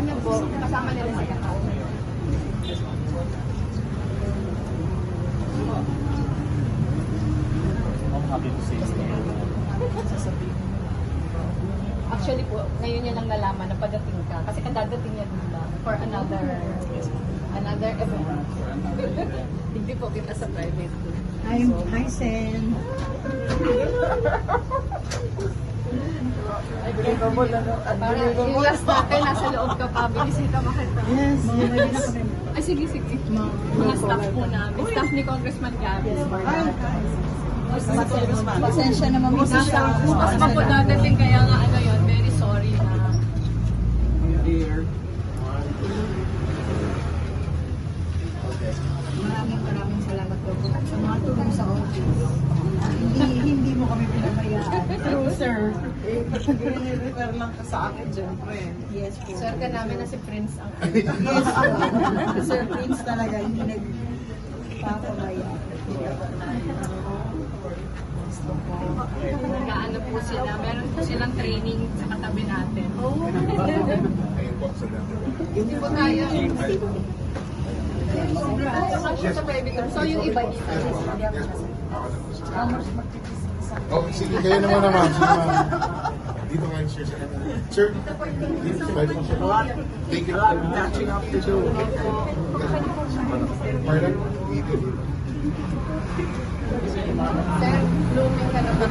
niyo po, kasama nila si Kakao. I'm happy to see you. Actually po, ngayon niya lang nalaman na pagdating ka. Kasi kadadating niya din lang for another event. Hindi po kita sa private. Hi, Sen. Para yung last natin, nasa loob ka pa, binisita makita. Yes, ready na kami. Ay, sige. Mga staff po namin. Staff ni Congressman Gabby. Pasensya na mamisa siya. Bukas pa po dadating, kaya nga ano yun, very sorry na. Maraming salamat po sa mga tulong sa office. Hindi mo kami pinabayaan. True, sir. Refer lang ka sa akin, syempre. Yes po. Sir ka namin na si Prince ang Yes po. Sir Prince talaga, hindi nagpapabayaan. nag-ano po sila. Meron po silang training sa katabi natin. Hindi po tayo. Sa private room. So yung iba dito. Oh, sige, kayo naman naman. Dito kayo, sir. Sir, dito kayo. Thank you. Catching up to do. Pardon? Dito. Sir, blooming ka na ba?